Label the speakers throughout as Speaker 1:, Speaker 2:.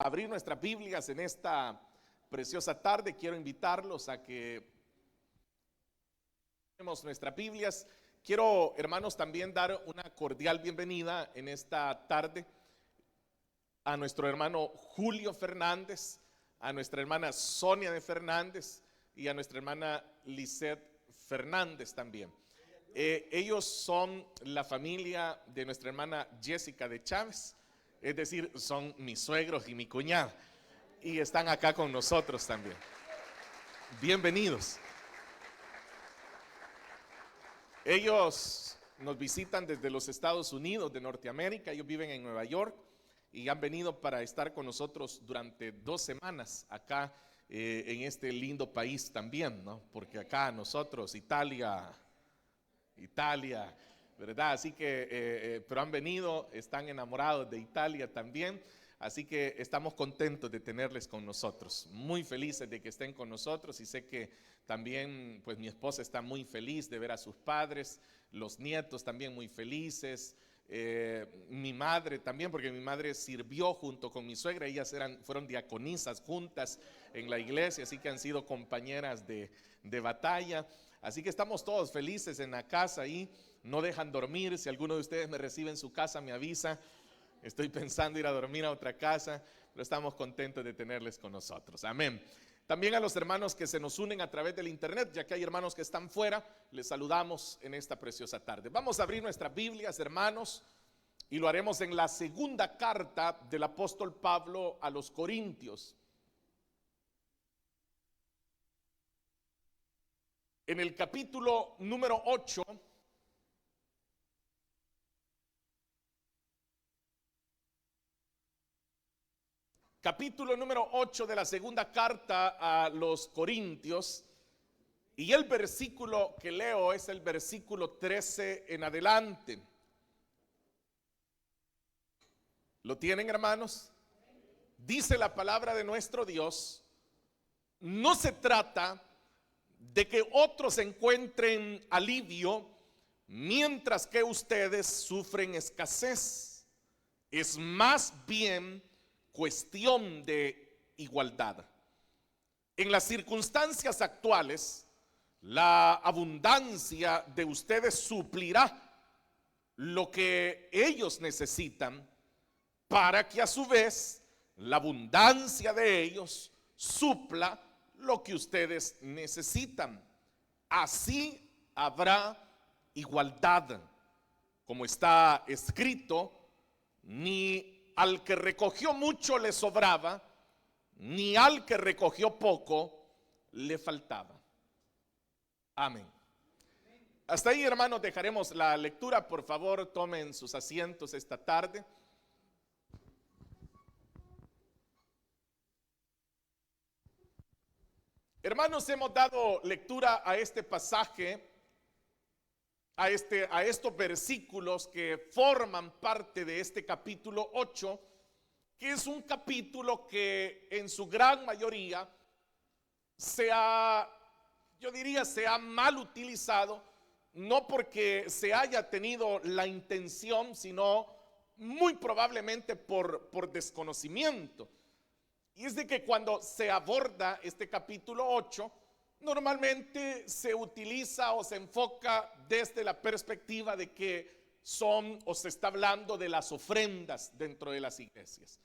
Speaker 1: Abrir nuestras Biblias en esta preciosa tarde. Quiero invitarlos a que tenemos nuestras Biblias. Quiero, hermanos, también dar una cordial bienvenida en esta tarde a nuestro hermano Julio Fernández, a nuestra hermana Sonia de Fernández y a nuestra hermana Lisette Fernández también. Ellos son la familia de nuestra hermana Jessica de Chávez, es decir, son mis suegros y mi cuñada, y están acá con nosotros también. Bienvenidos. Ellos nos visitan desde los Estados Unidos de Norteamérica. Ellos viven en Nueva York y han venido para estar con nosotros durante 2 semanas acá en este lindo país también, ¿no? Porque acá nosotros, Italia, ¿verdad? Así que, pero han venido, están enamorados de Italia también. Así que estamos contentos de tenerles con nosotros, muy felices de que estén con nosotros, y sé que también pues mi esposa está muy feliz de ver a sus padres, los nietos también muy felices, mi madre también, porque mi madre sirvió junto con mi suegra, ellas fueron diaconisas juntas en la iglesia, así que han sido compañeras de batalla. Así que estamos todos felices en la casa ahí, no dejan dormir. Si alguno de ustedes me recibe en su casa, me avisa. Estoy pensando ir a dormir a otra casa, pero estamos contentos de tenerles con nosotros. Amén. También a los hermanos que se nos unen a través del internet, ya que hay hermanos que están fuera, les saludamos en esta preciosa tarde. Vamos a abrir nuestras Biblias, hermanos, y lo haremos en la segunda carta del apóstol Pablo a los Corintios. En el capítulo número 8, capítulo número 8 de la segunda carta a los Corintios, y el versículo que leo es el versículo 13 en adelante. ¿Lo tienen, hermanos? Dice la palabra de nuestro Dios: no se trata de que otros encuentren alivio mientras que ustedes sufren escasez. Es más bien cuestión de igualdad. En las circunstancias actuales, la abundancia de ustedes suplirá lo que ellos necesitan, para que a su vez la abundancia de ellos supla lo que ustedes necesitan. Así habrá igualdad. Como está escrito: ni al que recogió mucho le sobraba, ni al que recogió poco le faltaba. Amén. Hasta ahí, hermanos, dejaremos la lectura. Por favor, tomen sus asientos esta tarde. Hermanos, hemos dado lectura a este pasaje, a estos versículos que forman parte de este capítulo 8, que es un capítulo que en su gran mayoría se ha mal utilizado, no porque se haya tenido la intención, sino muy probablemente por desconocimiento. Y es de que cuando se aborda este capítulo 8, normalmente se utiliza o se enfoca desde la perspectiva de que son o se está hablando de las ofrendas dentro de las iglesias.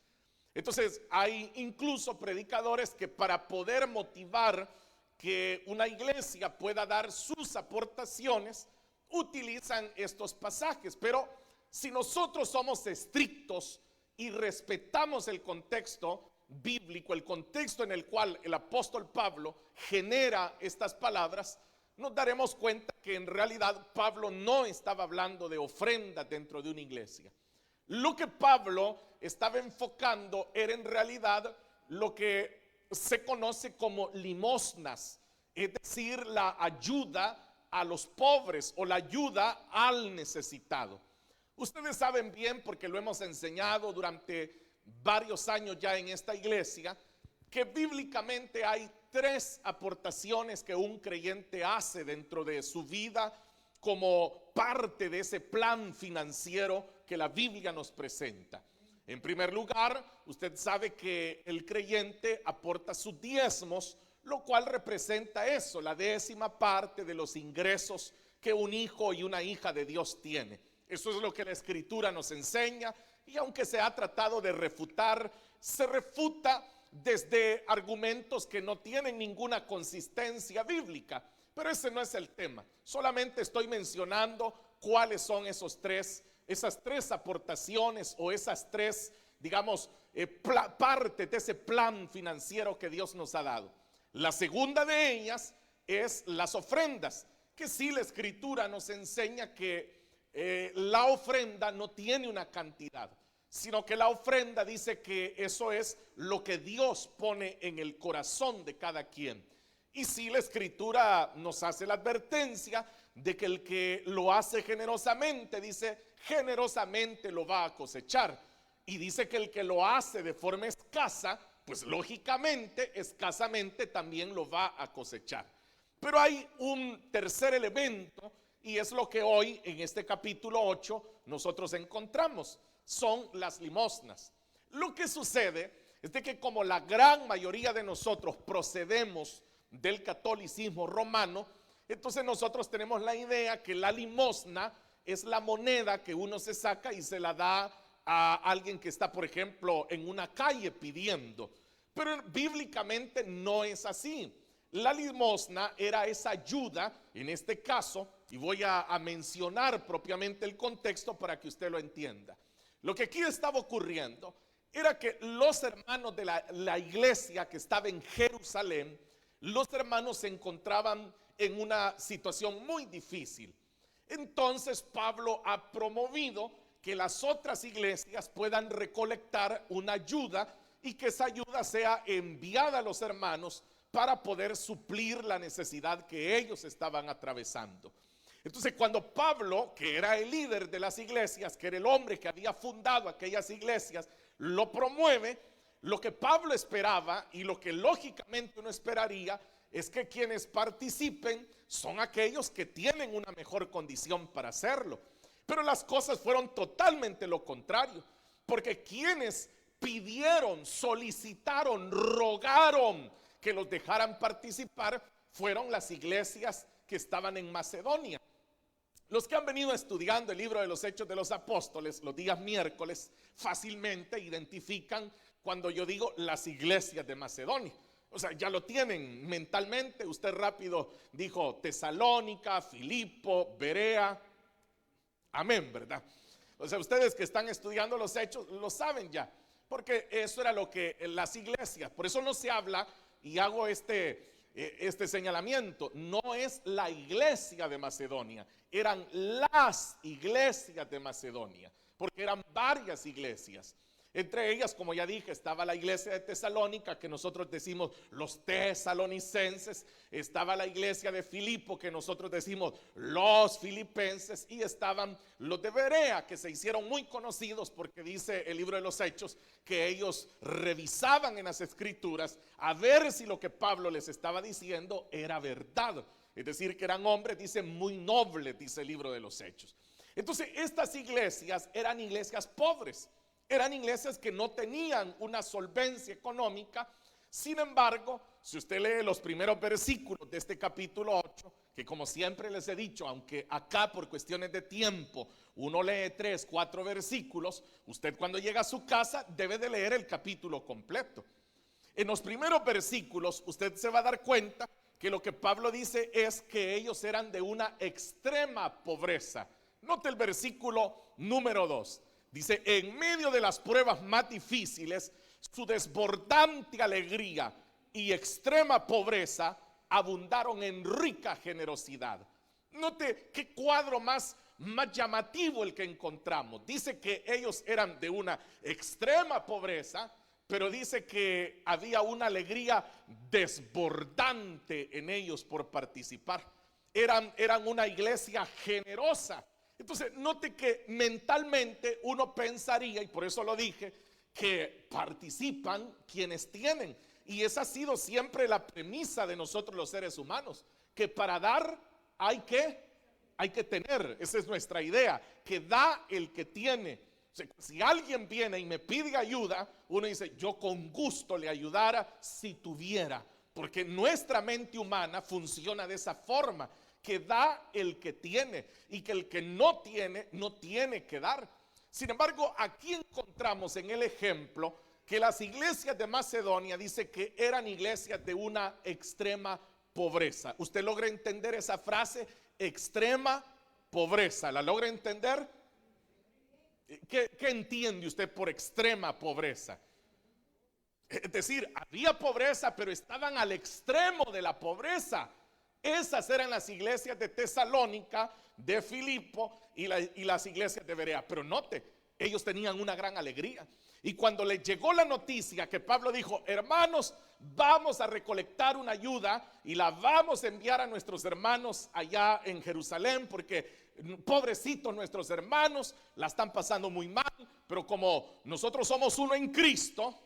Speaker 1: Entonces hay incluso predicadores que, para poder motivar que una iglesia pueda dar sus aportaciones, utilizan estos pasajes. Pero si nosotros somos estrictos y respetamos el contexto bíblico, el contexto en el cual el apóstol Pablo genera estas palabras, nos daremos cuenta que en realidad Pablo no estaba hablando de ofrendas dentro de una iglesia. Lo que Pablo estaba enfocando era en realidad lo que se conoce como limosnas, es decir, la ayuda a los pobres o la ayuda al necesitado. Ustedes saben bien, porque lo hemos enseñado durante varios años ya en esta iglesia, que bíblicamente hay 3 aportaciones que un creyente hace dentro de su vida como parte de ese plan financiero que la Biblia nos presenta. En primer lugar, usted sabe que el creyente aporta sus diezmos, lo cual representa eso, la 10ª parte de los ingresos que un hijo y una hija de Dios tiene. Eso es lo que la Escritura nos enseña, y aunque se ha tratado de refutar, se refuta desde argumentos que no tienen ninguna consistencia bíblica. Pero ese no es el tema. Solamente estoy mencionando cuáles son esas tres aportaciones, o esas tres, digamos, partes de ese plan financiero que Dios nos ha dado. La segunda de ellas es las ofrendas, que sí, la Escritura nos enseña que la ofrenda no tiene una cantidad, sino que la ofrenda dice que eso es lo que Dios pone en el corazón de cada quien. Y sí, la Escritura nos hace la advertencia de que el que lo hace generosamente, dice, generosamente lo va a cosechar. Y dice que el que lo hace de forma escasa, pues lógicamente, escasamente también lo va a cosechar. Pero hay un tercer elemento, y es lo que hoy en este capítulo 8 nosotros encontramos, son las limosnas. Lo que sucede es de que, como la gran mayoría de nosotros procedemos del catolicismo romano, entonces nosotros tenemos la idea que la limosna es la moneda que uno se saca y se la da a alguien que está, por ejemplo, en una calle pidiendo. Pero bíblicamente no es así. La limosna era esa ayuda, en este caso, y voy a mencionar propiamente el contexto para que usted lo entienda. Lo que aquí estaba ocurriendo era que los hermanos de la iglesia que estaba en Jerusalén, los hermanos se encontraban en una situación muy difícil. Entonces Pablo ha promovido que las otras iglesias puedan recolectar una ayuda, y que esa ayuda sea enviada a los hermanos para poder suplir la necesidad que ellos estaban atravesando. Entonces, cuando Pablo, que era el líder de las iglesias, que era el hombre que había fundado aquellas iglesias, lo promueve, lo que Pablo esperaba, y lo que lógicamente uno esperaría, es que quienes participen son aquellos que tienen una mejor condición para hacerlo. Pero las cosas fueron totalmente lo contrario, porque quienes pidieron, solicitaron, rogaron que los dejaran participar fueron las iglesias que estaban en Macedonia. Los que han venido estudiando el libro de los Hechos de los Apóstoles los días miércoles fácilmente identifican cuando yo digo las iglesias de Macedonia. O sea, ya lo tienen mentalmente. Usted rápido dijo Tesalónica, Filipo, Berea. Amén, ¿verdad? O sea, ustedes que están estudiando los Hechos lo saben ya, porque eso era lo que las iglesias. Por eso no se habla, y hago este señalamiento, no es la iglesia de Macedonia, eran las iglesias de Macedonia, porque eran varias iglesias. Entre ellas, como ya dije, estaba la iglesia de Tesalónica, que nosotros decimos los tesalonicenses. Estaba la iglesia de Filipo, que nosotros decimos los filipenses. Y estaban los de Berea, que se hicieron muy conocidos porque dice el libro de los Hechos que ellos revisaban en las escrituras a ver si lo que Pablo les estaba diciendo era verdad. Es decir, que eran hombres, dice, muy nobles, dice el libro de los Hechos. Entonces, estas iglesias eran iglesias pobres. Eran iglesias que no tenían una solvencia económica. Sin embargo, si usted lee los primeros versículos de este capítulo 8, que como siempre les he dicho, aunque acá por cuestiones de tiempo uno lee 3, 4 versículos, usted cuando llega a su casa debe de leer el capítulo completo. En los primeros versículos usted se va a dar cuenta que lo que Pablo dice es que ellos eran de una extrema pobreza. Note el versículo número 2. Dice, en medio de las pruebas más difíciles, su desbordante alegría y extrema pobreza abundaron en rica generosidad. Note qué cuadro más llamativo el que encontramos. Dice que ellos eran de una extrema pobreza, pero dice que había una alegría desbordante en ellos por participar. Eran una iglesia generosa. Entonces, note que mentalmente uno pensaría, y por eso lo dije, que participan quienes tienen. Y esa ha sido siempre la premisa de nosotros los seres humanos, que para dar hay que tener. Esa es nuestra idea, que da el que tiene. Si alguien viene y me pide ayuda, uno dice, yo con gusto le ayudara si tuviera, porque nuestra mente humana funciona de esa forma, que da el que tiene y que el que no tiene que dar. Sin embargo, aquí encontramos en el ejemplo que las iglesias de Macedonia dice que eran iglesias de una extrema pobreza. ¿Usted logra entender esa frase? Extrema pobreza. ¿La logra entender? ¿Qué entiende usted por extrema pobreza? Es decir, había pobreza, pero estaban al extremo de la pobreza. Esas eran las iglesias de Tesalónica, de Filipo y las iglesias de Berea. Pero note, ellos tenían una gran alegría. Y cuando les llegó la noticia que Pablo dijo, hermanos, vamos a recolectar una ayuda y la vamos a enviar a nuestros hermanos allá en Jerusalén, porque pobrecitos nuestros hermanos la están pasando muy mal, pero como nosotros somos uno en Cristo,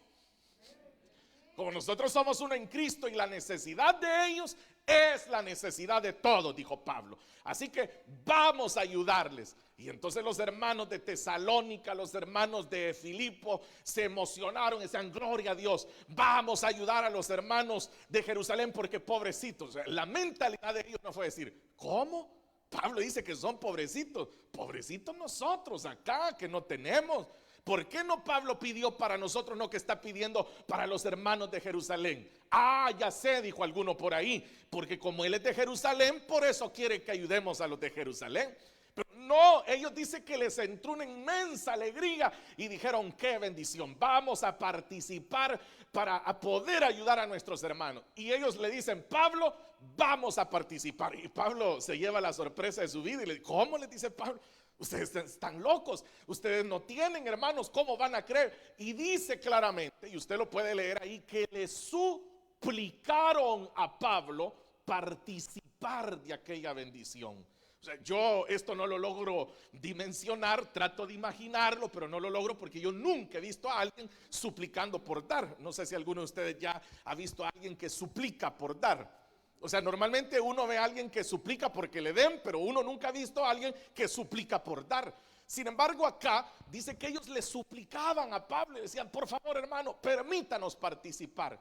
Speaker 1: y la necesidad de ellos es la necesidad de todos, dijo Pablo. Así que vamos a ayudarles. Y entonces los hermanos de Tesalónica, los hermanos de Filipo se emocionaron y decían, gloria a Dios, vamos a ayudar a los hermanos de Jerusalén porque pobrecitos. La mentalidad de ellos no fue decir, ¿cómo? Pablo dice que son pobrecitos. Pobrecitos nosotros acá que no tenemos. ¿Por qué no Pablo pidió para nosotros, no que está pidiendo para los hermanos de Jerusalén? Ah, ya sé, dijo alguno por ahí, porque como él es de Jerusalén, por eso quiere que ayudemos a los de Jerusalén. Pero no, ellos dicen que les entró una inmensa alegría y dijeron, qué bendición, vamos a participar para poder ayudar a nuestros hermanos. Y ellos le dicen, Pablo, vamos a participar. Y Pablo se lleva la sorpresa de su vida y le dice, ¿cómo? Le dice Pablo, ustedes están locos, ustedes no tienen hermanos, ¿cómo van a creer? Y dice claramente, y usted lo puede leer ahí, que le suplicaron a Pablo participar de aquella bendición. O sea, yo esto no lo logro dimensionar, trato de imaginarlo, pero no lo logro porque yo nunca he visto a alguien suplicando por dar. No sé si alguno de ustedes ya ha visto a alguien que suplica por dar. O sea, normalmente uno ve a alguien que suplica porque le den, pero uno nunca ha visto a alguien que suplica por dar. Sin embargo, acá dice que ellos le suplicaban a Pablo y decían, por favor, hermano, permítanos participar.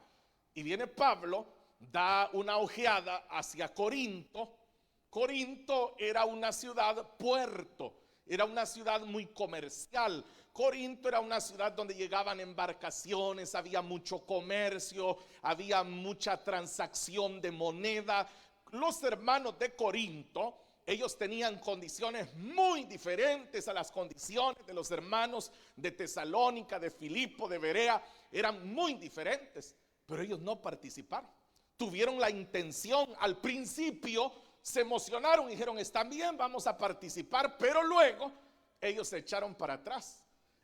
Speaker 1: Y viene Pablo, da una ojeada hacia Corinto. Corinto era una ciudad puerto, era una ciudad muy comercial. Corinto era una ciudad donde llegaban embarcaciones, había mucho comercio, había mucha transacción de moneda. Los hermanos de Corinto, ellos tenían condiciones muy diferentes a las condiciones de los hermanos de Tesalónica, de Filipo, de Berea. Eran muy diferentes, pero ellos no participaron. Tuvieron la intención al principio, se emocionaron y dijeron, están bien, vamos a participar, pero luego ellos se echaron para atrás.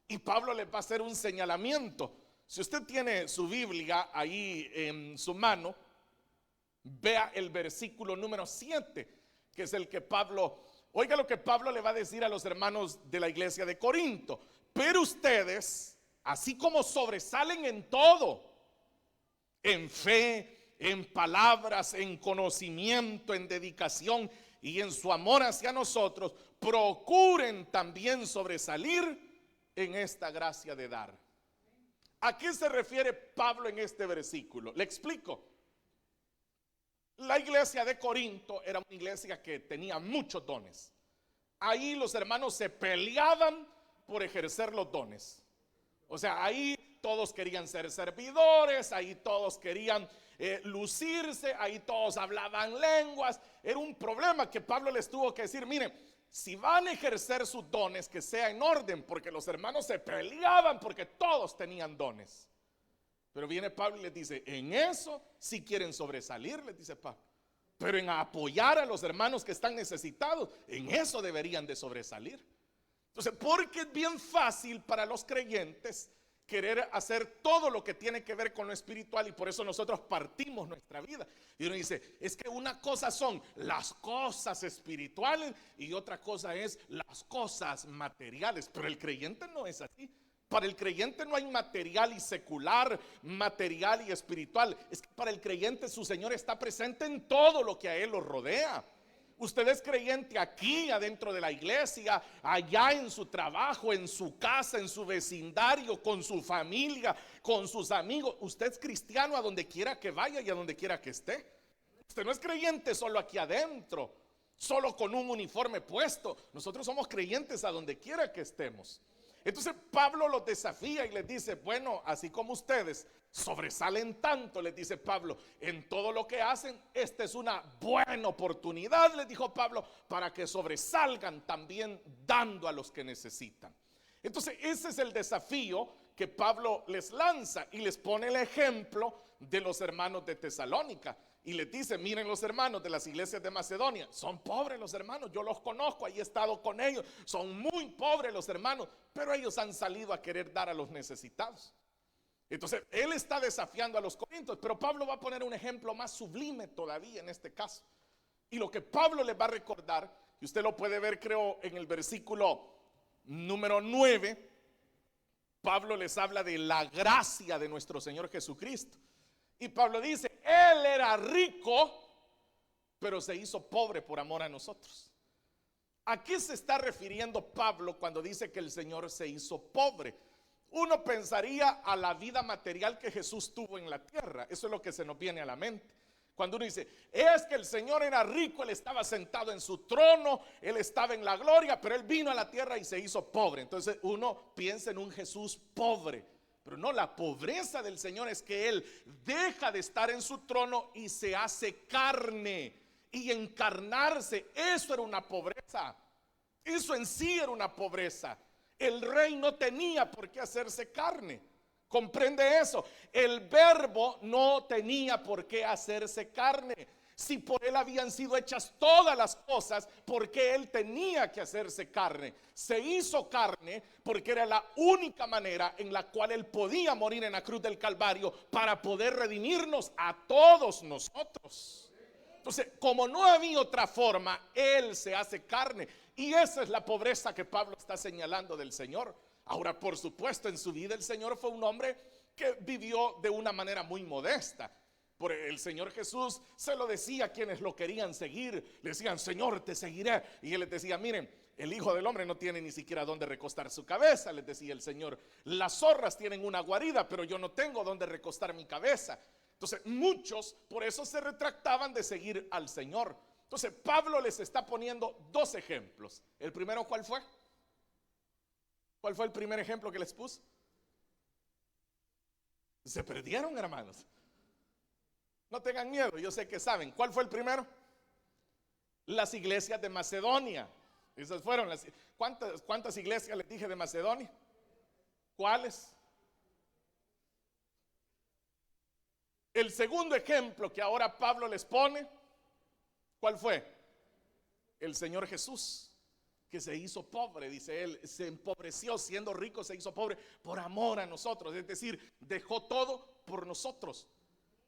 Speaker 1: Y Pablo les va a hacer un señalamiento. Si usted tiene su Biblia ahí en su mano, vea el versículo número 7, que es el que Pablo, oiga lo que Pablo le va a decir a los hermanos de la iglesia de Corinto. Pero ustedes, así como sobresalen en todo, en fe, en palabras, en conocimiento, en dedicación y en su amor hacia nosotros, procuren también sobresalir en esta gracia de dar. ¿A qué se refiere Pablo en este versículo? Le explico. La iglesia de Corinto era una iglesia que tenía muchos dones. Ahí los hermanos se peleaban por ejercer los dones. O sea, ahí todos querían ser servidores, ahí todos querían lucirse, ahí todos hablaban lenguas. Era un problema que Pablo les tuvo que decir, miren, si van a ejercer sus dones, que sea en orden, porque los hermanos se peleaban porque todos tenían dones. Pero viene Pablo y les dice, en eso si quieren sobresalir, les dice Pablo, pero en apoyar a los hermanos que están necesitados, en eso deberían de sobresalir. Entonces, porque es bien fácil para los creyentes querer hacer todo lo que tiene que ver con lo espiritual, y por eso nosotros partimos nuestra vida. Y uno dice, es que una cosa son las cosas espirituales y otra cosa es las cosas materiales, pero el creyente no es así. Para el creyente no hay material y secular, material y espiritual. Es que para el creyente su Señor está presente en todo lo que a él lo rodea. Usted es creyente aquí adentro de la iglesia, allá en su trabajo, en su casa, en su vecindario, con su familia, con sus amigos. Usted es cristiano a donde quiera que vaya y a donde quiera que esté. Usted no es creyente solo aquí adentro, solo con un uniforme puesto. Nosotros somos creyentes a donde quiera que estemos. Entonces Pablo los desafía y les dice, bueno, así como ustedes sobresalen tanto, les dice Pablo, en todo lo que hacen, esta es una buena oportunidad, les dijo Pablo, para que sobresalgan también dando a los que necesitan. Entonces ese es el desafío que Pablo les lanza y les pone el ejemplo de los hermanos de Tesalónica. Y les dice, miren los hermanos de las iglesias de Macedonia, son pobres los hermanos, yo los conozco, ahí he estado con ellos, son muy pobres los hermanos, pero ellos han salido a querer dar a los necesitados. Entonces, él está desafiando a los corintios, pero Pablo va a poner un ejemplo más sublime todavía en este caso. Y lo que Pablo les va a recordar, y usted lo puede ver creo en el versículo número 9, Pablo les habla de la gracia de nuestro Señor Jesucristo. Y Pablo dice, Él era rico, pero se hizo pobre por amor a nosotros. ¿A qué se está refiriendo Pablo cuando dice que el Señor se hizo pobre? Uno pensaría a la vida material que Jesús tuvo en la tierra. Eso es lo que se nos viene a la mente. Cuando uno dice, es que el Señor era rico, Él estaba sentado en su trono, Él estaba en la gloria, pero Él vino a la tierra y se hizo pobre. Entonces uno piensa en un Jesús pobre. Pero no, la pobreza del Señor es que Él deja de estar en su trono y se hace carne. Y encarnarse, eso era una pobreza. Eso en sí era una pobreza. El rey no tenía por qué hacerse carne. ¿Comprende eso? El verbo no tenía por qué hacerse carne. Si por él habían sido hechas todas las cosas, ¿por qué él tenía que hacerse carne? Se hizo carne porque era la única manera en la cual él podía morir en la cruz del Calvario para poder redimirnos a todos nosotros. Entonces, como no había otra forma, él se hace carne. Y esa es la pobreza que Pablo está señalando del Señor. Ahora, por supuesto, en su vida el Señor fue un hombre que vivió de una manera muy modesta. Por el Señor Jesús se lo decía a quienes lo querían seguir. Le decían, Señor, te seguiré. Y él les decía, miren, el Hijo del Hombre no tiene ni siquiera dónde recostar su cabeza. Les decía el Señor, las zorras tienen una guarida, pero yo no tengo dónde recostar mi cabeza. Entonces muchos por eso se retractaban de seguir al Señor. Entonces Pablo les está poniendo dos ejemplos. ¿El primero cuál fue? ¿Cuál fue el primer ejemplo que les puse? Se perdieron, hermanos. No tengan miedo, yo sé que saben. ¿Cuál fue el primero? Las iglesias de Macedonia. Esas fueron las. ¿Cuántas iglesias les dije de Macedonia? ¿Cuáles? El segundo ejemplo que ahora Pablo les pone, ¿cuál fue? El Señor Jesús, que se hizo pobre, dice él, se empobreció, siendo rico se hizo pobre por amor a nosotros, es decir, dejó todo por nosotros.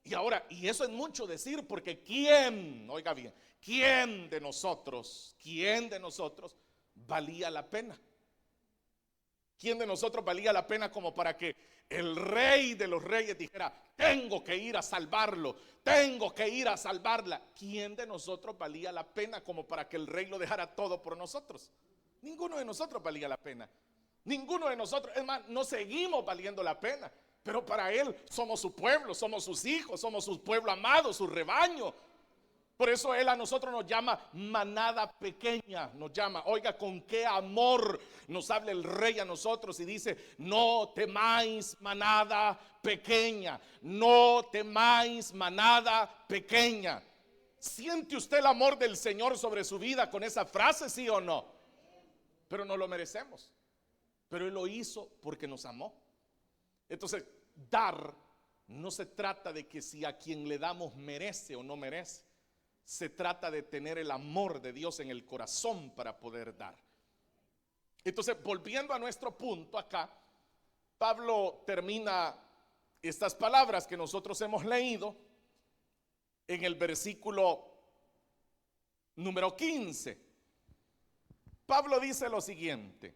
Speaker 1: Y ahora, y eso es mucho decir, porque ¿quién, oiga bien, quién de nosotros valía la pena? ¿Quién de nosotros valía la pena como para que el Rey de los Reyes dijera, tengo que ir a salvarlo, tengo que ir a salvarla? ¿Quién de nosotros valía la pena como para que el Rey lo dejara todo por nosotros? Ninguno de nosotros valía la pena. Ninguno de nosotros, es más, no seguimos valiendo la pena. Pero para Él somos su pueblo, somos sus hijos, somos su pueblo amado, su rebaño. Por eso Él a nosotros nos llama manada pequeña, nos llama. Oiga, con qué amor nos habla el Rey a nosotros y dice, no temáis manada pequeña, no temáis manada pequeña. ¿Siente usted el amor del Señor sobre su vida con esa frase, sí o no? Pero no lo merecemos. Pero Él lo hizo porque nos amó. Entonces, dar no se trata de que si a quien le damos merece o no merece. Se trata de tener el amor de Dios en el corazón para poder dar. Entonces, volviendo a nuestro punto acá, Pablo termina estas palabras que nosotros hemos leído en el versículo número 15. Pablo dice lo siguiente: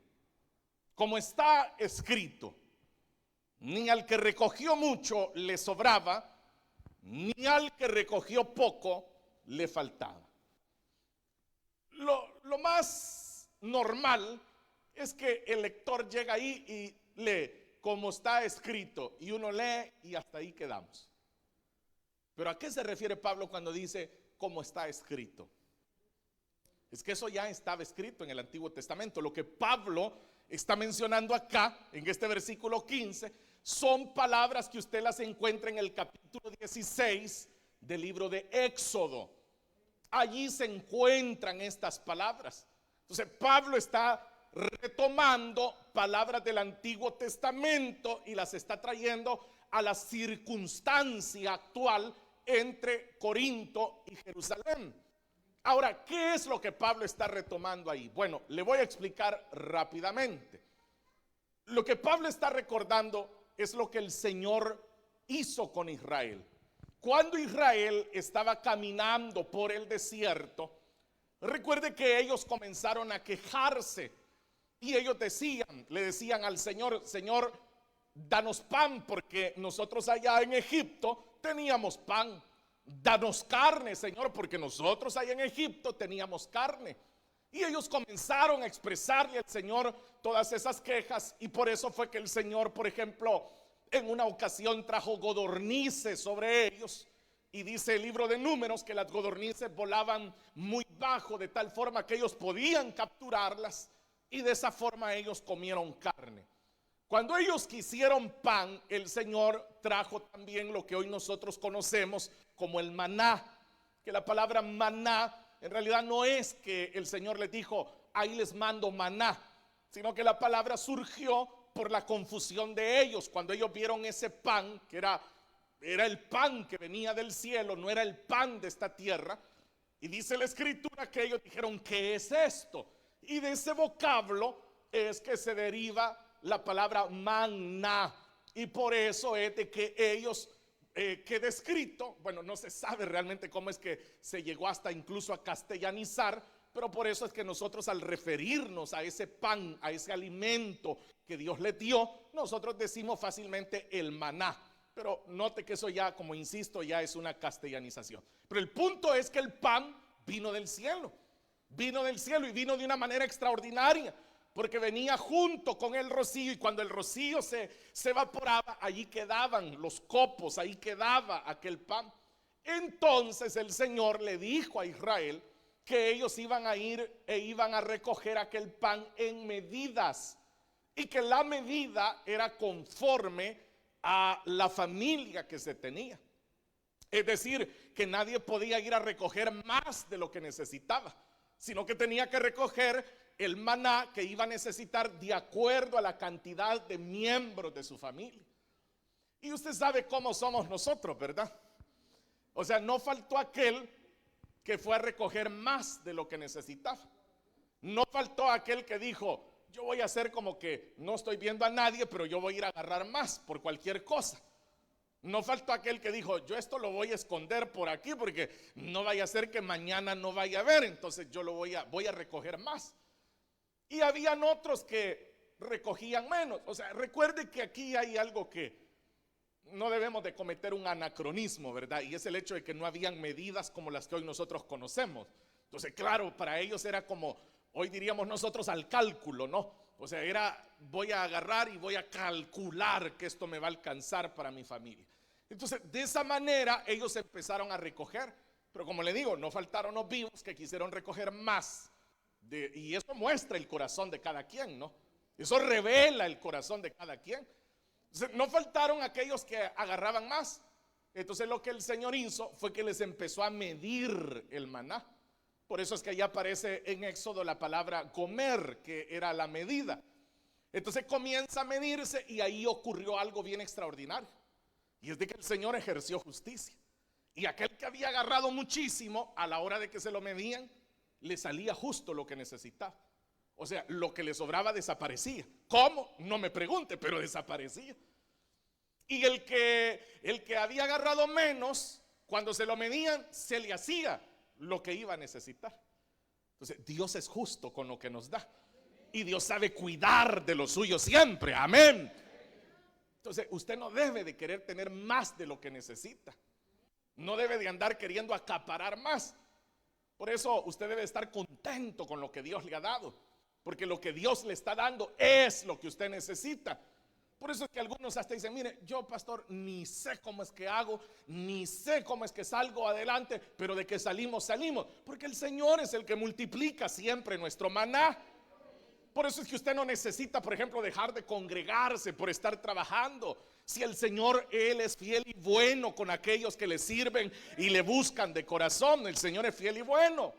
Speaker 1: como está escrito, ni al que recogió mucho le sobraba, ni al que recogió poco le faltaba. Lo más normal es que el lector llega ahí y lee como está escrito, y uno lee y hasta ahí quedamos. Pero ¿a qué se refiere Pablo cuando dice como está escrito? Es que eso ya estaba escrito en el Antiguo Testamento. Lo que Pablo está mencionando acá, en este versículo 15, son palabras que usted las encuentra en el capítulo 16 del libro de Éxodo. Allí se encuentran estas palabras. Entonces Pablo está retomando palabras del Antiguo Testamento y las está trayendo a la circunstancia actual entre Corinto y Jerusalén. Ahora, ¿qué es lo que Pablo está retomando ahí? Bueno, le voy a explicar rápidamente. Lo que Pablo está recordando es lo que el Señor hizo con Israel. Cuando Israel estaba caminando por el desierto, recuerde que ellos comenzaron a quejarse y ellos le decían al Señor: Señor, danos pan, porque nosotros allá en Egipto teníamos pan. Danos carne, Señor, porque nosotros allá en Egipto teníamos carne. Y ellos comenzaron a expresarle al Señor todas esas quejas, y por eso fue que el Señor, por ejemplo, en una ocasión trajo codornices sobre ellos. Y dice el libro de Números que las codornices volaban muy bajo, de tal forma que ellos podían capturarlas, y de esa forma ellos comieron carne. Cuando ellos quisieron pan, el Señor trajo también lo que hoy nosotros conocemos como el maná, que la palabra maná en realidad no es que el Señor les dijo: ahí les mando maná, sino que la palabra surgió por la confusión de ellos. Cuando ellos vieron ese pan, que era el pan que venía del cielo, no era el pan de esta tierra. Y dice la escritura que ellos dijeron: ¿qué es esto? Y de ese vocablo es que se deriva la palabra maná. Y por eso es de que ellos queda escrito, bueno, no se sabe realmente cómo es que se llegó hasta incluso a castellanizar, pero por eso es que nosotros, al referirnos a ese pan, a ese alimento que Dios le dio, nosotros decimos fácilmente el maná. Pero note que eso ya, como insisto, ya es una castellanización. Pero el punto es que el pan vino del cielo y vino de una manera extraordinaria, porque venía junto con el rocío, y cuando el rocío se evaporaba, allí quedaban los copos, ahí quedaba aquel pan. Entonces el Señor le dijo a Israel que ellos iban a ir e iban a recoger aquel pan en medidas, y que la medida era conforme a la familia que se tenía. Es decir, que nadie podía ir a recoger más de lo que necesitaba, sino que tenía que recoger el maná que iba a necesitar de acuerdo a la cantidad de miembros de su familia. Y usted sabe cómo somos nosotros, ¿verdad? O sea, no faltó aquel que fue a recoger más de lo que necesitaba. No faltó aquel que dijo: yo voy a hacer como que no estoy viendo a nadie, pero yo voy a ir a agarrar más por cualquier cosa. No faltó aquel que dijo: yo esto lo voy a esconder por aquí, porque no vaya a ser que mañana no vaya a ver, entonces yo lo voy a recoger más. Y habían otros que recogían menos. O sea, recuerde que aquí hay algo que no debemos de cometer, un anacronismo, ¿verdad? Y es el hecho de que no habían medidas como las que hoy nosotros conocemos. Entonces, claro, para ellos era como hoy diríamos nosotros al cálculo, ¿no? O sea, era: voy a agarrar y voy a calcular que esto me va a alcanzar para mi familia. Entonces, de esa manera ellos empezaron a recoger. Pero como le digo, no faltaron los vivos que quisieron recoger más. Y eso muestra el corazón de cada quien, ¿no? Eso revela el corazón de cada quien. Entonces, no faltaron aquellos que agarraban más. Entonces lo que el Señor hizo fue que les empezó a medir el maná. Por eso es que allá aparece en Éxodo la palabra gomer, que era la medida. Entonces comienza a medirse, y ahí ocurrió algo bien extraordinario. Y es de que el Señor ejerció justicia. Y aquel que había agarrado muchísimo, a la hora de que se lo medían, le salía justo lo que necesitaba. O sea, lo que le sobraba desaparecía. ¿Cómo? No me pregunte, pero desaparecía. Y el que había agarrado menos, cuando se lo medían, se le hacía lo que iba a necesitar. Entonces, Dios es justo con lo que nos da, y Dios sabe cuidar de lo suyo siempre. Amén. Entonces, usted no debe de querer tener más de lo que necesita. No debe de andar queriendo acaparar más. Por eso usted debe estar contento con lo que Dios le ha dado, porque lo que Dios le está dando es lo que usted necesita. Por eso es que algunos hasta dicen, mire, yo pastor, ni sé cómo es que hago, ni sé cómo es que salgo adelante, pero de que salimos, salimos, porque el Señor es el que multiplica siempre nuestro maná. Por eso es que usted no necesita, por ejemplo, dejar de congregarse por estar trabajando. Si el Señor, Él es fiel y bueno con aquellos que le sirven y le buscan de corazón, el Señor es fiel y bueno.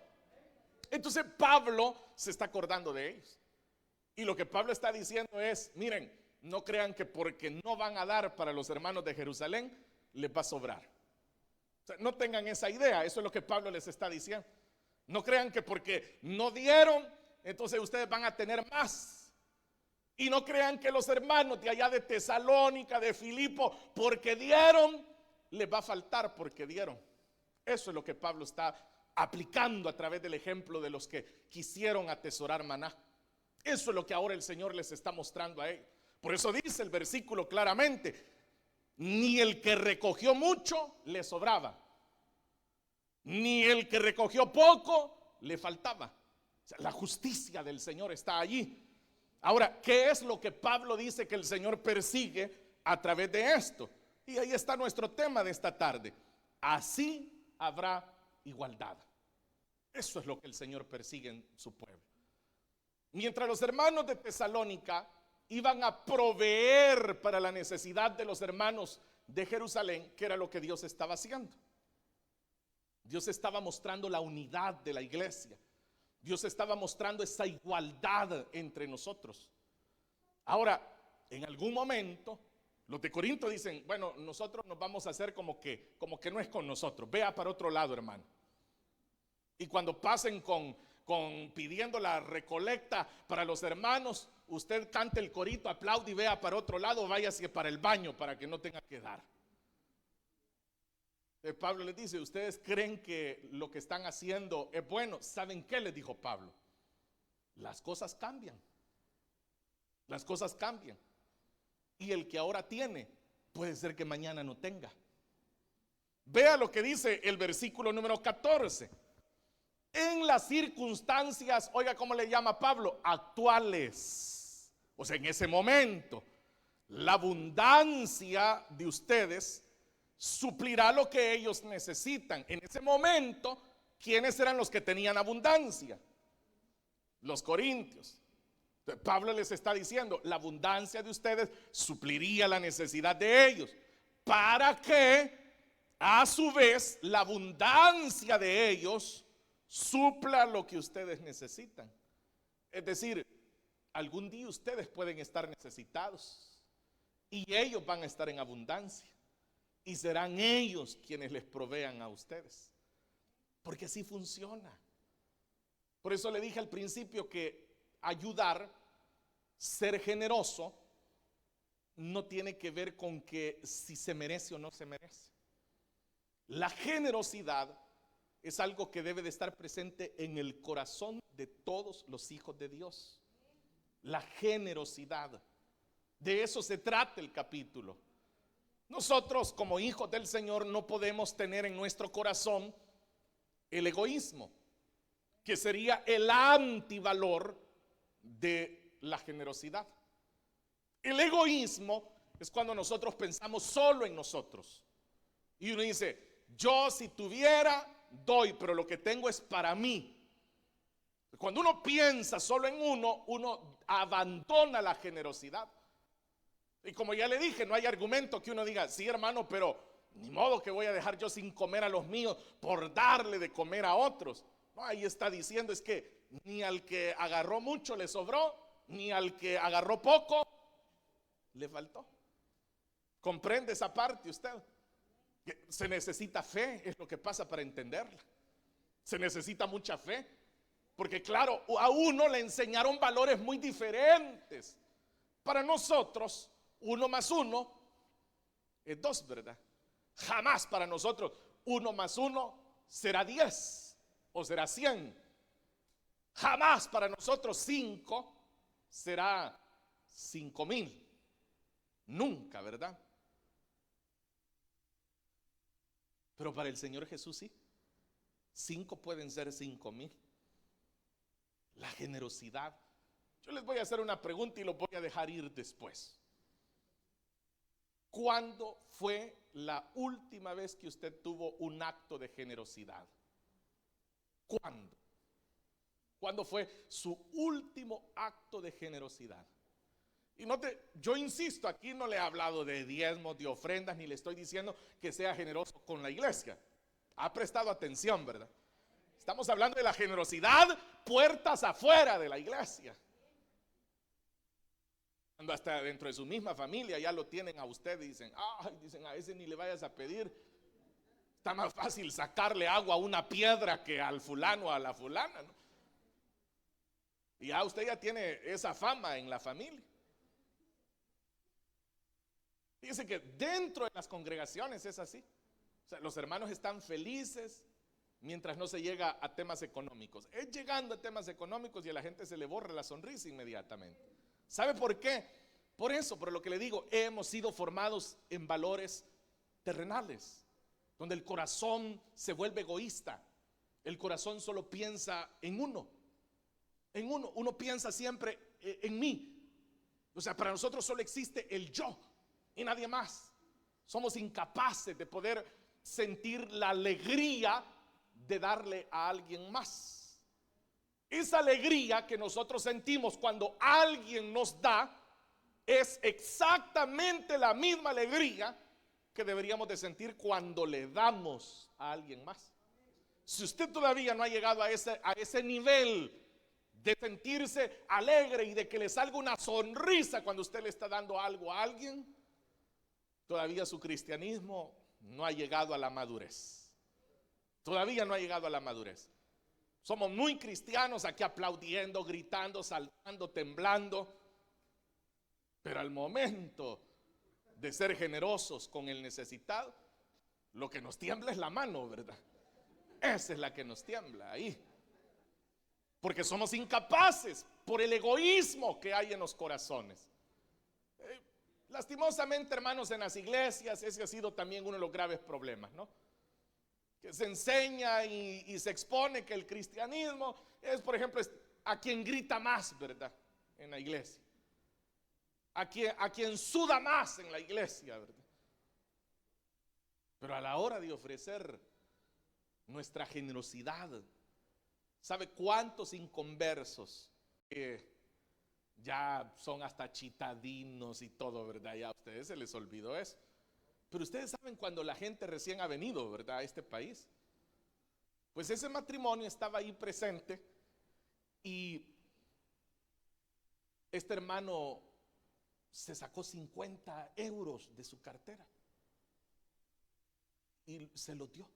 Speaker 1: Entonces Pablo se está acordando de ellos. Y lo que Pablo está diciendo es, miren, no crean que porque no van a dar para los hermanos de Jerusalén, les va a sobrar. O sea, no tengan esa idea, eso es lo que Pablo les está diciendo. No crean que porque no dieron, entonces ustedes van a tener más. Y no crean que los hermanos de allá de Tesalónica, de Filipo, porque dieron, les va a faltar porque dieron. Eso es lo que Pablo está aplicando a través del ejemplo de los que quisieron atesorar maná. Eso es lo que ahora el Señor les está mostrando a ellos. Por eso dice el versículo claramente, ni el que recogió mucho le sobraba, ni el que recogió poco le faltaba. O sea, la justicia del Señor está allí. Ahora, ¿qué es lo que Pablo dice que el Señor persigue a través de esto? Y ahí está nuestro tema de esta tarde. Así habrá igualdad. Eso es lo que el Señor persigue en su pueblo. Mientras los hermanos de Tesalónica iban a proveer para la necesidad de los hermanos de Jerusalén, que era lo que Dios estaba haciendo. Dios estaba mostrando la unidad de la iglesia. Dios estaba mostrando esa igualdad entre nosotros. Ahora, en algún momento, los de Corinto dicen, bueno, nosotros nos vamos a hacer como que no es con nosotros. Vea para otro lado, hermano. Y cuando pasen con pidiendo la recolecta para los hermanos, usted cante el corito, aplaude y vea para otro lado, váyase para el baño para que no tenga que dar. Pablo les dice, ¿ustedes creen que lo que están haciendo es bueno? ¿Saben qué les dijo Pablo? Las cosas cambian. Las cosas cambian. Y el que ahora tiene, puede ser que mañana no tenga. Vea lo que dice el versículo número 14. En las circunstancias, oiga cómo le llama Pablo, actuales. O sea, en ese momento, la abundancia de ustedes suplirá lo que ellos necesitan. En ese momento, ¿quiénes eran los que tenían abundancia? Los corintios. Entonces, Pablo les está diciendo, la abundancia de ustedes supliría la necesidad de ellos, para que a su vez la abundancia de ellos supla lo que ustedes necesitan. Es decir, algún día ustedes pueden estar necesitados y ellos van a estar en abundancia. Y serán ellos quienes les provean a ustedes. Porque así funciona. Por eso le dije al principio que ayudar, ser generoso, no tiene que ver con que si se merece o no se merece. La generosidad es algo que debe de estar presente en el corazón de todos los hijos de Dios. La generosidad. De eso se trata el capítulo. Nosotros como hijos del Señor no podemos tener en nuestro corazón el egoísmo, que sería el antivalor de la generosidad. El egoísmo es cuando nosotros pensamos solo en nosotros. Y uno dice, yo si tuviera, doy, pero lo que tengo es para mí. Cuando uno piensa solo en uno, uno abandona la generosidad. Y como ya le dije, no hay argumento que uno diga, sí hermano, pero ni modo que voy a dejar yo sin comer a los míos por darle de comer a otros. No, ahí está diciendo es que ni al que agarró mucho le sobró, ni al que agarró poco le faltó. ¿Comprende esa parte usted? Que se necesita fe, es lo que pasa para entenderla. Se necesita mucha fe, porque claro, a uno le enseñaron valores muy diferentes. Para nosotros 1 más 1 es 2, ¿verdad? Jamás para nosotros 1 más 1 será 10 o será 100. Jamás para nosotros 5 será 5,000. Nunca, ¿verdad? Pero para el Señor Jesús sí. 5 pueden ser 5,000. La generosidad. Yo les voy a hacer una pregunta y lo voy a dejar ir después. ¿Cuándo fue la última vez que usted tuvo un acto de generosidad? ¿Cuándo? ¿Cuándo fue su último acto de generosidad? Y yo insisto, aquí no le he hablado de diezmos, de ofrendas, ni le estoy diciendo que sea generoso con la iglesia. Ha prestado atención, ¿verdad? Estamos hablando de la generosidad puertas afuera de la iglesia. Cuando hasta dentro de su misma familia ya lo tienen a usted y dicen, dicen, a ese ni le vayas a pedir. Está más fácil sacarle agua a una piedra que al fulano o a la fulana, ¿no? Y ya usted ya tiene esa fama en la familia. Fíjese que dentro de las congregaciones es así. O sea, los hermanos están felices mientras no se llega a temas económicos. Es llegando a temas económicos y a la gente se le borra la sonrisa inmediatamente. ¿Sabe por qué? Por eso, por lo que le digo, hemos sido formados en valores terrenales, donde el corazón se vuelve egoísta. El corazón solo piensa en uno. Uno piensa siempre en mí. O sea, para nosotros solo existe el yo y nadie más. Somos incapaces de poder sentir la alegría de darle a alguien más. Esa alegría que nosotros sentimos cuando alguien nos da es exactamente la misma alegría que deberíamos de sentir cuando le damos a alguien más. Si usted todavía no ha llegado a ese nivel de sentirse alegre y de que le salga una sonrisa cuando usted le está dando algo a alguien, todavía su cristianismo no ha llegado a la madurez. Todavía no ha llegado a la madurez. Somos muy cristianos aquí aplaudiendo, gritando, saltando, temblando. Pero al momento de ser generosos con el necesitado, lo que nos tiembla es la mano, ¿verdad? Esa es la que nos tiembla ahí. Porque somos incapaces por el egoísmo que hay en los corazones. Lastimosamente, hermanos, en las iglesias ese ha sido también uno de los graves problemas, ¿no? Que se enseña y se expone que el cristianismo es, por ejemplo, a quien grita más, ¿verdad? En la iglesia. A quien suda más en la iglesia, ¿verdad? Pero a la hora de ofrecer nuestra generosidad, ¿sabe cuántos inconversos ya son hasta chitadinos y todo, ¿verdad? Ya a ustedes se les olvidó eso. Pero ustedes saben cuando la gente recién ha venido, ¿verdad?, a este país. Pues ese matrimonio estaba ahí presente y este hermano se sacó 50 euros de su cartera y se los dio.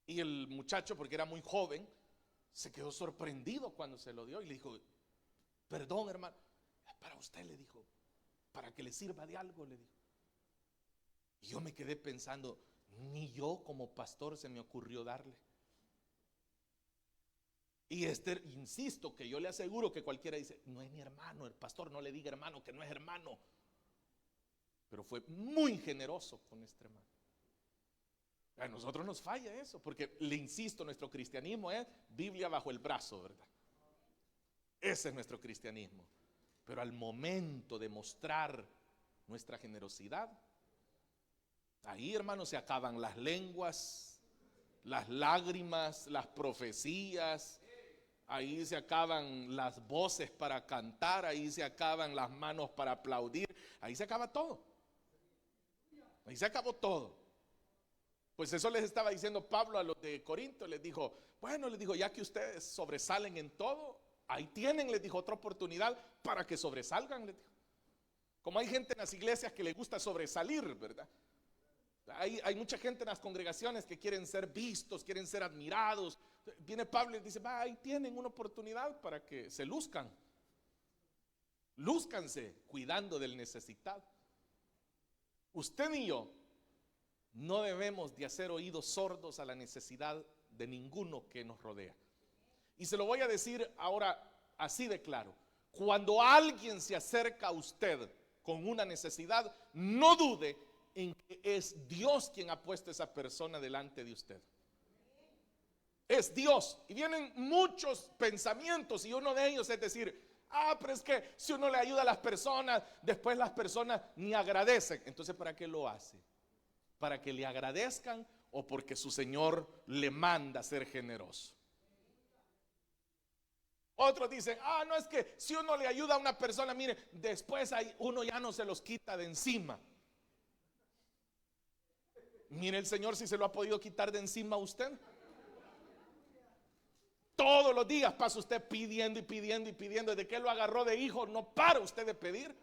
Speaker 1: Y el muchacho, porque era muy joven, se quedó sorprendido cuando se lo dio y le dijo, perdón, hermano, para usted, le dijo, para que le sirva de algo, le dijo. Y yo me quedé pensando, ni yo como pastor se me ocurrió darle. Y insisto, que yo le aseguro que cualquiera dice, no es mi hermano, el pastor no le diga hermano, que no es hermano. Pero fue muy generoso con este hermano. A nosotros nos falla eso, porque le insisto, nuestro cristianismo es Biblia bajo el brazo, ¿verdad? Ese es nuestro cristianismo. Pero al momento de mostrar nuestra generosidad, ahí, hermanos, se acaban las lenguas, las lágrimas, las profecías. Ahí se acaban las voces para cantar, ahí se acaban las manos para aplaudir, ahí se acaba todo. Ahí se acabó todo. Pues eso les estaba diciendo Pablo a los de Corinto, les dijo, bueno, les dijo, ya que ustedes sobresalen en todo, ahí tienen, les dijo, otra oportunidad para que sobresalgan, les dijo. Como hay gente en las iglesias que le gusta sobresalir, ¿verdad? Hay mucha gente en las congregaciones que quieren ser vistos, quieren ser admirados. Viene Pablo y dice, ahí tienen una oportunidad para que se luzcan. Lúzcanse cuidando del necesitado. Usted y yo no debemos de hacer oídos sordos a la necesidad de ninguno que nos rodea. Y se lo voy a decir ahora así de claro. Cuando alguien se acerca a usted con una necesidad, no dude en que es Dios quien ha puesto a esa persona delante de usted. es Dios. Y vienen muchos pensamientos y uno de ellos es decir, pero es que si uno le ayuda a las personas, después las personas ni agradecen. Entonces, ¿para qué lo hace? ¿Para que le agradezcan o porque su Señor le manda a ser generoso? Otros dicen, no, es que si uno le ayuda a una persona, mire, después uno ya no se los quita de encima. Mire el Señor si se lo ha podido quitar de encima a usted. Todos los días pasa usted pidiendo y pidiendo y pidiendo. Desde que lo agarró de hijo, no para usted de pedir.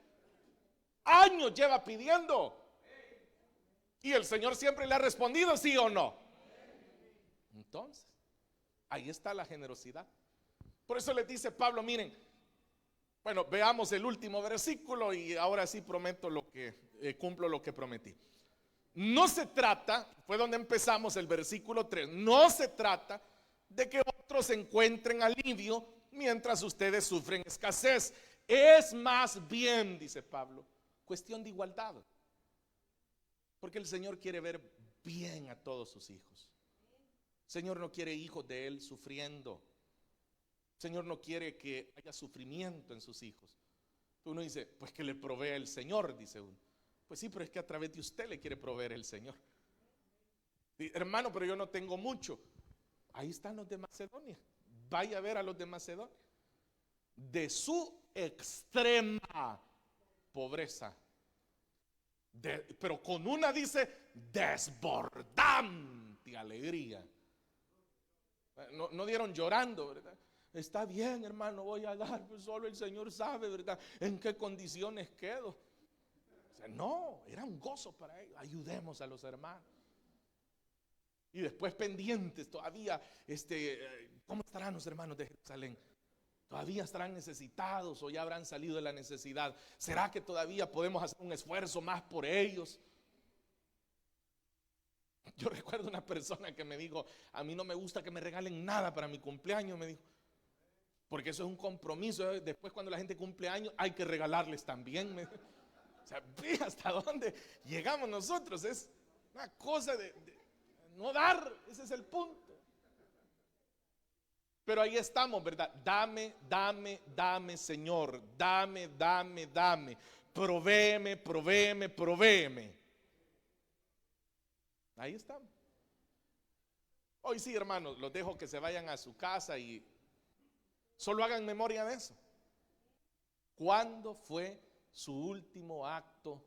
Speaker 1: Años lleva pidiendo. Y el Señor siempre le ha respondido, sí o no. Entonces, ahí está la generosidad. Por eso les dice Pablo, miren, bueno, veamos el último versículo y ahora sí prometo cumplo lo que prometí. No se trata, fue donde empezamos el versículo 3, no se trata de que otros encuentren alivio mientras ustedes sufren escasez. Es más bien, dice Pablo, cuestión de igualdad. Porque el Señor quiere ver bien a todos sus hijos. El Señor no quiere hijos de Él sufriendo. El Señor no quiere que haya sufrimiento en sus hijos. Uno dice, pues que le provea el Señor, dice uno. Pues sí, pero es que a través de usted le quiere proveer el Señor. Hermano, pero yo no tengo mucho. Ahí están los de Macedonia. Vaya a ver a los de Macedonia. De su extrema pobreza. Pero con una dice desbordante alegría. No dieron llorando, ¿verdad? Está bien, hermano, voy a dar, pues solo el Señor sabe, ¿verdad? En qué condiciones quedo. O sea, no, era un gozo para ellos. Ayudemos a los hermanos. Y después pendientes todavía, ¿cómo estarán los hermanos de Jerusalén? ¿Todavía estarán necesitados o ya habrán salido de la necesidad? ¿Será que todavía podemos hacer un esfuerzo más por ellos? Yo recuerdo una persona que me dijo, a mí no me gusta que me regalen nada para mi cumpleaños, me dijo, porque eso es un compromiso. Después cuando la gente cumple años hay que regalarles también. O sea, ve hasta dónde llegamos nosotros. Es una cosa de no dar, ese es el punto. Pero ahí estamos, ¿verdad? Dame, dame, dame, Señor. Dame, dame, dame. Provéeme, provéeme, provéeme. Ahí estamos. Hoy sí, hermanos, los dejo que se vayan a su casa y solo hagan memoria de eso. ¿Cuándo fue su último acto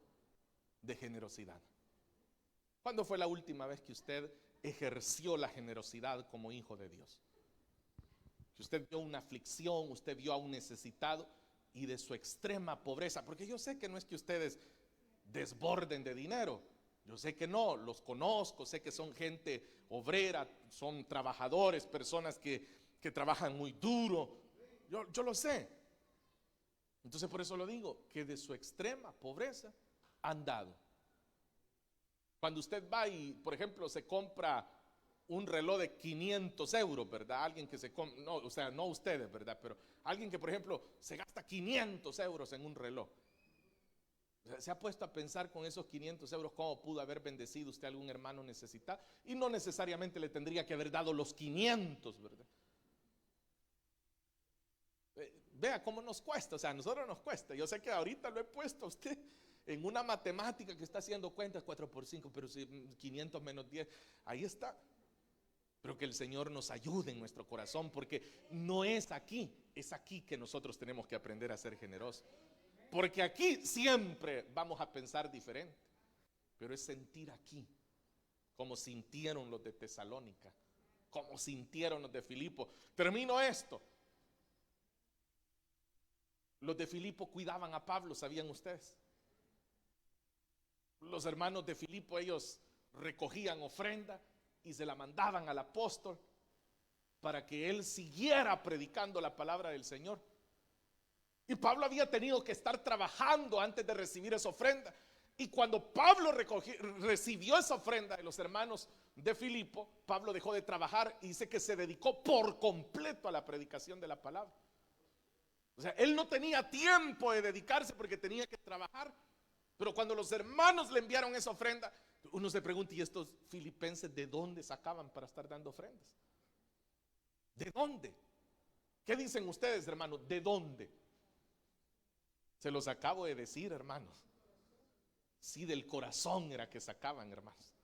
Speaker 1: de generosidad? ¿Cuándo fue la última vez que usted ejerció la generosidad como hijo de Dios? Que usted vio una aflicción, usted vio a un necesitado y de su extrema pobreza, porque yo sé que no es que ustedes desborden de dinero, yo sé que no, los conozco, sé que son gente obrera, son trabajadores, personas que trabajan muy duro, yo lo sé. Entonces por eso lo digo, que de su extrema pobreza han dado. Cuando usted va y, por ejemplo, se compra un reloj de 500 euros, ¿verdad? Alguien que no, o sea, no ustedes, ¿verdad? Pero alguien que, por ejemplo, se gasta 500 euros en un reloj. O sea, se ha puesto a pensar con esos 500 euros cómo pudo haber bendecido usted a algún hermano necesitado. Y no necesariamente le tendría que haber dado los 500, ¿verdad? Vea cómo nos cuesta, o sea, a nosotros nos cuesta. Yo sé que ahorita lo he puesto a usted en una matemática que está haciendo cuentas 4 por 5, pero si 500 menos 10, ahí está. Pero que el Señor nos ayude en nuestro corazón, porque no es aquí, es aquí que nosotros tenemos que aprender a ser generosos. Porque aquí siempre vamos a pensar diferente, pero es sentir aquí, como sintieron los de Tesalónica, como sintieron los de Filipo. Termino esto. Los de Filipo cuidaban a Pablo, ¿sabían ustedes? Los hermanos de Filipo, ellos recogían ofrenda y se la mandaban al apóstol para que él siguiera predicando la palabra del Señor. Y Pablo había tenido que estar trabajando antes de recibir esa ofrenda. Y cuando Pablo recibió esa ofrenda de los hermanos de Filipo, Pablo dejó de trabajar y dice que se dedicó por completo a la predicación de la palabra. O sea, él no tenía tiempo de dedicarse porque tenía que trabajar. Pero cuando los hermanos le enviaron esa ofrenda, uno se pregunta, ¿y estos filipenses de dónde sacaban para estar dando ofrendas? ¿De dónde? ¿Qué dicen ustedes, hermanos? ¿De dónde? Se los acabo de decir, hermanos. Sí, del corazón era que sacaban, hermanos.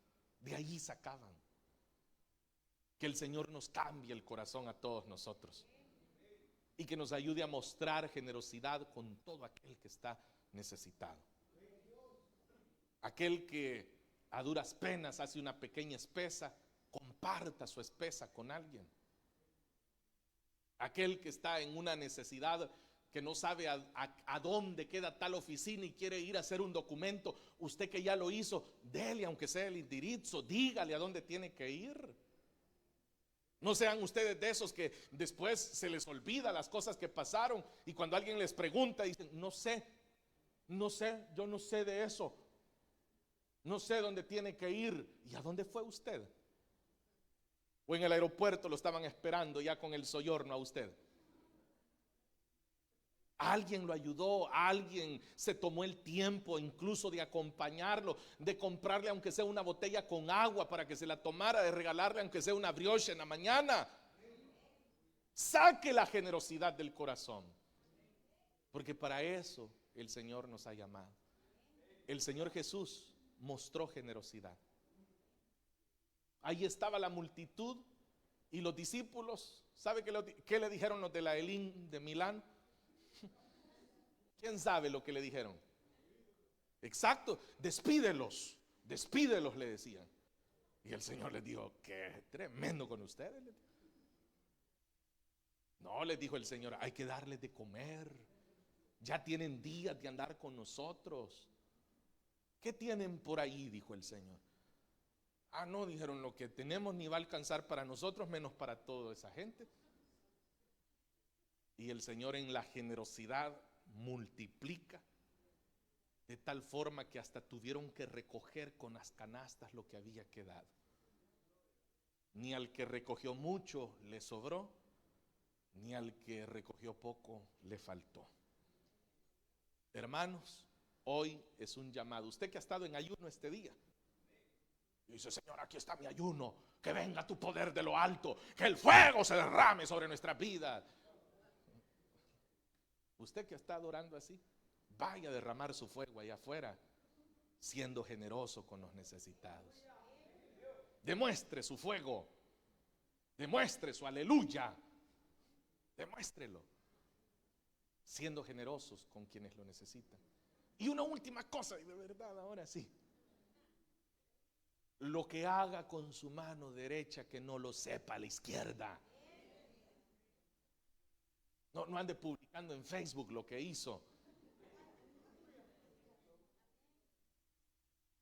Speaker 1: De ahí sacaban. Que el Señor nos cambie el corazón a todos nosotros y que nos ayude a mostrar generosidad con todo aquel que está necesitado. Aquel que a duras penas hace una pequeña espesa, comparta su espesa con alguien. Aquel que está en una necesidad, que no sabe a dónde queda tal oficina y quiere ir a hacer un documento, usted que ya lo hizo, dele aunque sea el indirizzo, dígale a dónde tiene que ir. No sean ustedes de esos que después se les olvida las cosas que pasaron y cuando alguien les pregunta dicen, no sé, yo no sé de eso, no sé dónde tiene que ir. ¿Y a dónde fue usted? O en el aeropuerto lo estaban esperando ya con el soyorno a usted. Alguien lo ayudó, alguien se tomó el tiempo incluso de acompañarlo, de comprarle aunque sea una botella con agua para que se la tomara, de regalarle aunque sea una brioche en la mañana. Saque la generosidad del corazón, porque para eso el Señor nos ha llamado. El Señor Jesús mostró generosidad. Ahí estaba la multitud y los discípulos. ¿Sabe qué le dijeron los de la Elín de Milán? ¿Quién sabe lo que le dijeron? Exacto, despídelos le decían. Y el Señor les dijo, qué tremendo con ustedes. No, les dijo el Señor, hay que darles de comer. Ya tienen días de andar con nosotros. ¿Qué tienen por ahí? Dijo el Señor. Ah, no, dijeron, lo que tenemos ni va a alcanzar para nosotros, menos para toda esa gente. Y el Señor en la generosidad multiplica de tal forma que hasta tuvieron que recoger con las canastas lo que había quedado. Ni al que recogió mucho le sobró, ni al que recogió poco le faltó. Hermanos, hoy es un llamado. Usted que ha estado en ayuno este día, dice, Señor, aquí está mi ayuno, que venga tu poder de lo alto, que el fuego se derrame sobre nuestras vidas. Usted que está adorando así, vaya a derramar su fuego allá afuera, siendo generoso con los necesitados. Demuestre su fuego, demuestre su aleluya, demuéstrelo, siendo generosos con quienes lo necesitan. Y una última cosa, y de verdad ahora sí, lo que haga con su mano derecha que no lo sepa la izquierda. No ande publicando en Facebook lo que hizo.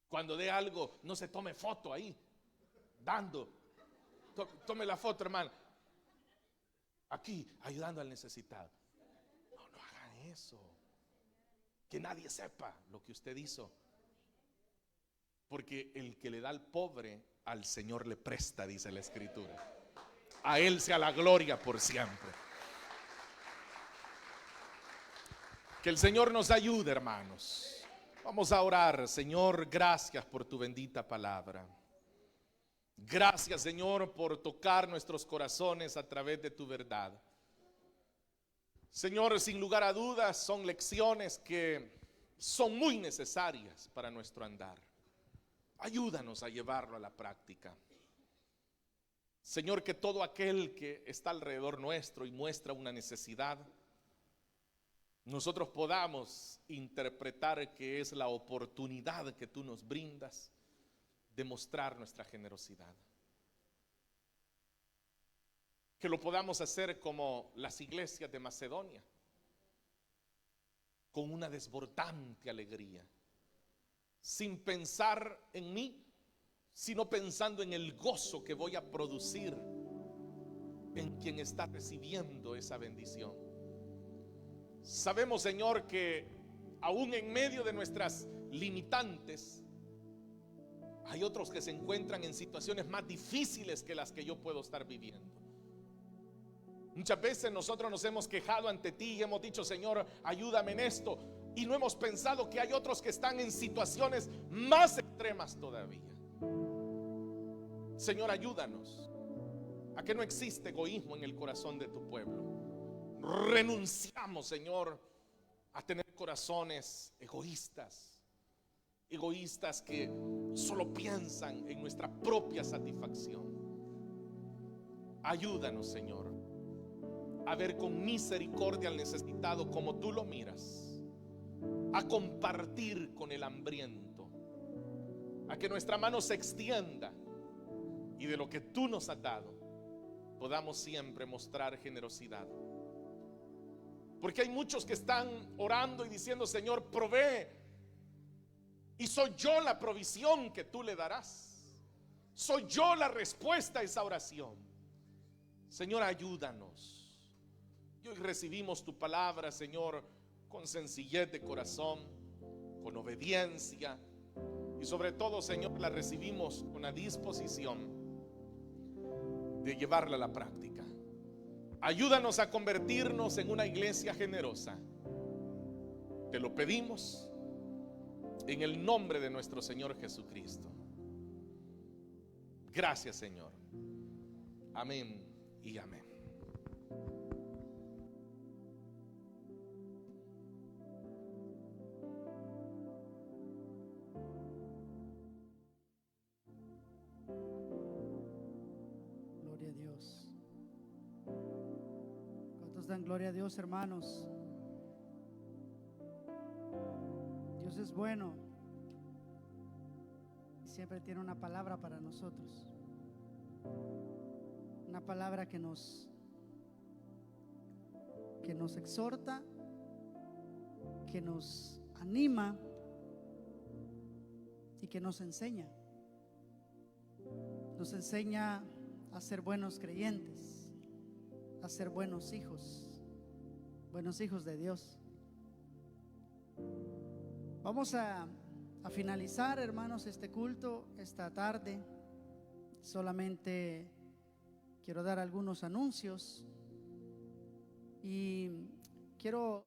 Speaker 1: Cuando dé algo, no se tome foto ahí, dando. Tome la foto, hermano. Aquí, ayudando al necesitado. No hagan eso. Que nadie sepa lo que usted hizo. Porque el que le da al pobre, al Señor le presta, dice la Escritura. A Él sea la gloria por siempre. Que el Señor nos ayude, hermanos. Vamos a orar. Señor, gracias por tu bendita palabra. Gracias, Señor, por tocar nuestros corazones a través de tu verdad. Señor, sin lugar a dudas, son lecciones que son muy necesarias para nuestro andar. Ayúdanos a llevarlo a la práctica. Señor, que todo aquel que está alrededor nuestro y muestra una necesidad, nosotros podamos interpretar que es la oportunidad que tú nos brindas de mostrar nuestra generosidad. Que lo podamos hacer como las iglesias de Macedonia, con una desbordante alegría, sin pensar en mí, sino pensando en el gozo que voy a producir en quien está recibiendo esa bendición. Sabemos, Señor, que aún en medio de nuestras limitantes, hay otros que se encuentran en situaciones más difíciles que las que yo puedo estar viviendo. Muchas veces nosotros nos hemos quejado ante ti y hemos dicho, Señor, ayúdame en esto, y no hemos pensado que hay otros que están en situaciones más extremas todavía. Señor, ayúdanos a a que no existe egoísmo en el corazón de tu pueblo. Renunciamos, Señor, a tener corazones egoístas, egoístas que solo piensan en nuestra propia satisfacción. Ayúdanos, Señor, a ver con misericordia al necesitado como tú lo miras, a compartir con el hambriento, a que nuestra mano se extienda y de lo que tú nos has dado podamos siempre mostrar generosidad. Porque hay muchos que están orando y diciendo: Señor, provee, y soy yo la provisión que tú le darás, soy yo la respuesta a esa oración. Señor, ayúdanos. Y hoy recibimos tu palabra, Señor, con sencillez de corazón, con obediencia, y sobre todo, Señor, la recibimos con la disposición de llevarla a la práctica. Ayúdanos a convertirnos en una iglesia generosa. Te lo pedimos en el nombre de nuestro Señor Jesucristo. Gracias, Señor. Amén y amén.
Speaker 2: Gloria a Dios. ¿Cuántos dan gloria a Dios, hermanos? Dios es bueno y siempre tiene una palabra para nosotros. Una palabra que nos exhorta, que nos anima y que nos enseña. Nos enseña a ser buenos creyentes, a ser buenos hijos de Dios. Vamos a finalizar, hermanos, este culto esta tarde. Solamente quiero dar algunos anuncios y quiero